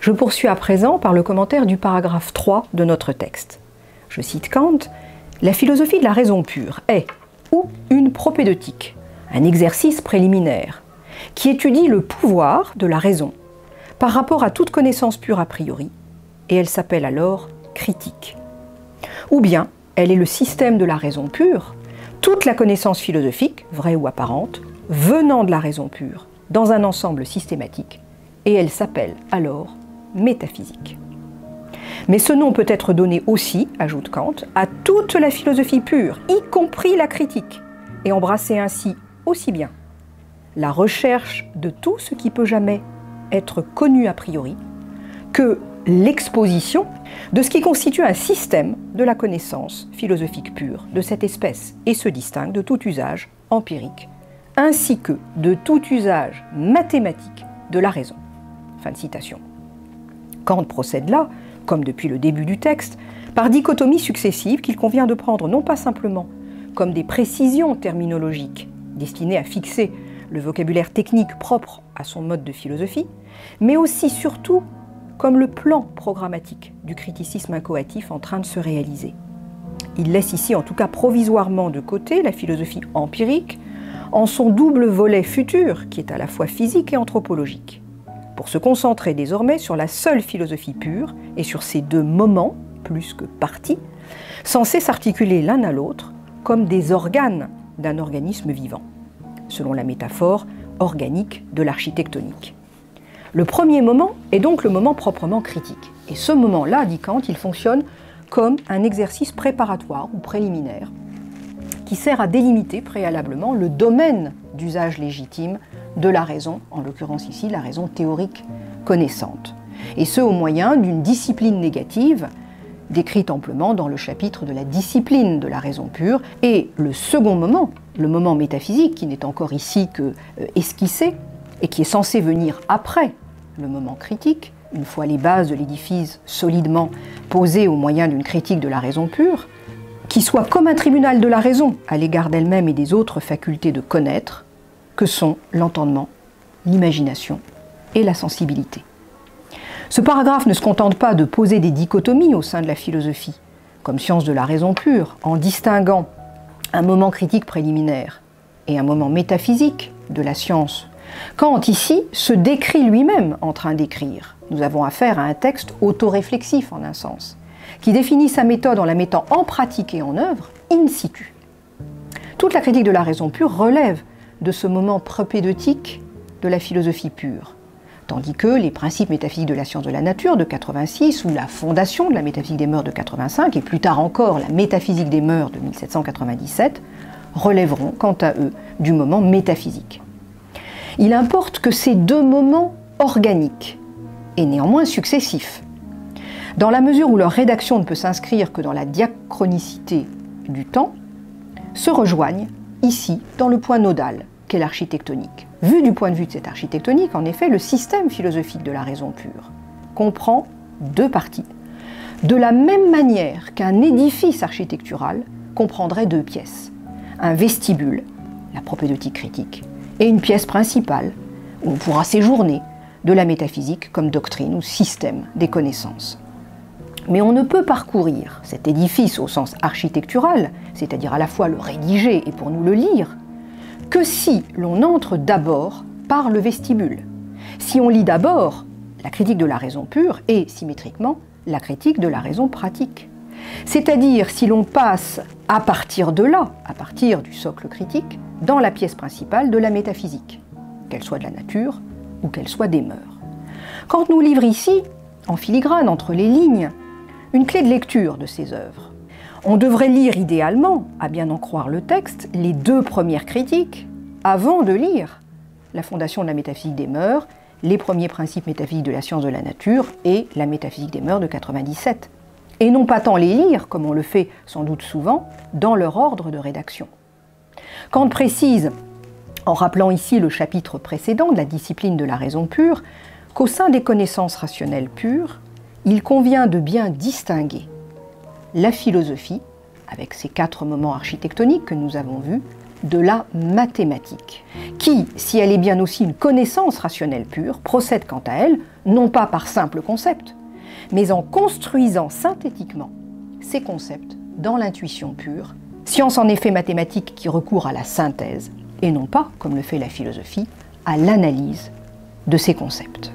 Je poursuis à présent par le commentaire du paragraphe 3 de notre texte. Je cite Kant, « La philosophie de la raison pure est, ou une propédeutique, un exercice préliminaire, qui étudie le pouvoir de la raison par rapport à toute connaissance pure a priori, et elle s'appelle alors critique. Ou bien, elle est le système de la raison pure, toute la connaissance philosophique, vraie ou apparente, venant de la raison pure, dans un ensemble systématique, et elle s'appelle alors métaphysique. Mais ce nom peut être donné aussi, ajoute Kant, à toute la philosophie pure, y compris la critique, et embrasser ainsi aussi bien la recherche de tout ce qui peut jamais être connu a priori, que l'exposition de ce qui constitue un système de la connaissance philosophique pure de cette espèce et se distingue de tout usage empirique, ainsi que de tout usage mathématique de la raison. » Fin de citation. Kant procède là, comme depuis le début du texte, par dichotomies successives qu'il convient de prendre non pas simplement comme des précisions terminologiques destinées à fixer le vocabulaire technique propre à son mode de philosophie, mais aussi surtout comme le plan programmatique du criticisme inchoatif en train de se réaliser. Il laisse ici en tout cas provisoirement de côté la philosophie empirique en son double volet futur qui est à la fois physique et anthropologique, pour se concentrer désormais sur la seule philosophie pure et sur ces deux moments, plus que parties, censés s'articuler l'un à l'autre comme des organes d'un organisme vivant, selon la métaphore organique de l'architectonique. Le premier moment est donc le moment proprement critique. Et ce moment-là, dit Kant, il fonctionne comme un exercice préparatoire ou préliminaire qui sert à délimiter préalablement le domaine d'usage légitime de la raison, en l'occurrence ici la raison théorique connaissante. Et ce au moyen d'une discipline négative décrite amplement dans le chapitre de la discipline de la raison pure. Et le second moment, le moment métaphysique, qui n'est encore ici que esquissé, et qui est censé venir après le moment critique, une fois les bases de l'édifice solidement posées au moyen d'une critique de la raison pure, qui soit comme un tribunal de la raison à l'égard d'elle-même et des autres facultés de connaître, que sont l'entendement, l'imagination et la sensibilité. Ce paragraphe ne se contente pas de poser des dichotomies au sein de la philosophie, comme science de la raison pure, en distinguant un moment critique préliminaire et un moment métaphysique de la science. Kant, ici, se décrit lui-même en train d'écrire. Nous avons affaire à un texte autoréflexif, en un sens, qui définit sa méthode en la mettant en pratique et en œuvre, in situ. Toute la critique de la raison pure relève de ce moment propédeutique de la philosophie pure, tandis que les principes métaphysiques de la science de la nature de 86 ou la fondation de la métaphysique des mœurs de 85 et plus tard encore la métaphysique des mœurs de 1797 relèveront quant à eux du moment métaphysique. Il importe que ces deux moments organiques et néanmoins successifs, dans la mesure où leur rédaction ne peut s'inscrire que dans la diachronicité du temps, se rejoignent ici dans le point nodal qu'est l'architectonique. Vu du point de vue de cette architectonique, en effet, le système philosophique de la raison pure comprend deux parties, de la même manière qu'un édifice architectural comprendrait deux pièces, un vestibule, la propédeutique critique, et une pièce principale, où on pourra séjourner, de la métaphysique comme doctrine ou système des connaissances. Mais on ne peut parcourir cet édifice au sens architectural, c'est-à-dire à la fois le rédiger et pour nous le lire, que si l'on entre d'abord par le vestibule. Si on lit d'abord la critique de la raison pure et, symétriquement, la critique de la raison pratique. C'est-à-dire si l'on passe à partir de là, à partir du socle critique, dans la pièce principale de la métaphysique, qu'elle soit de la nature ou qu'elle soit des mœurs. Kant nous livre ici, en filigrane entre les lignes, une clé de lecture de ses œuvres. On devrait lire idéalement, à bien en croire le texte, les deux premières critiques avant de lire la fondation de la métaphysique des mœurs, les premiers principes métaphysiques de la science de la nature et la métaphysique des mœurs de 97. Et non pas tant les lire, comme on le fait sans doute souvent, dans leur ordre de rédaction. Kant précise, en rappelant ici le chapitre précédent de la discipline de la raison pure, qu'au sein des connaissances rationnelles pures, il convient de bien distinguer la philosophie, avec ses 4 moments architectoniques que nous avons vus, de la mathématique, qui, si elle est bien aussi une connaissance rationnelle pure, procède quant à elle, non pas par simple concept, mais en construisant synthétiquement ces concepts dans l'intuition pure, science en effet mathématique qui recourt à la synthèse, et non pas, comme le fait la philosophie, à l'analyse de ces concepts.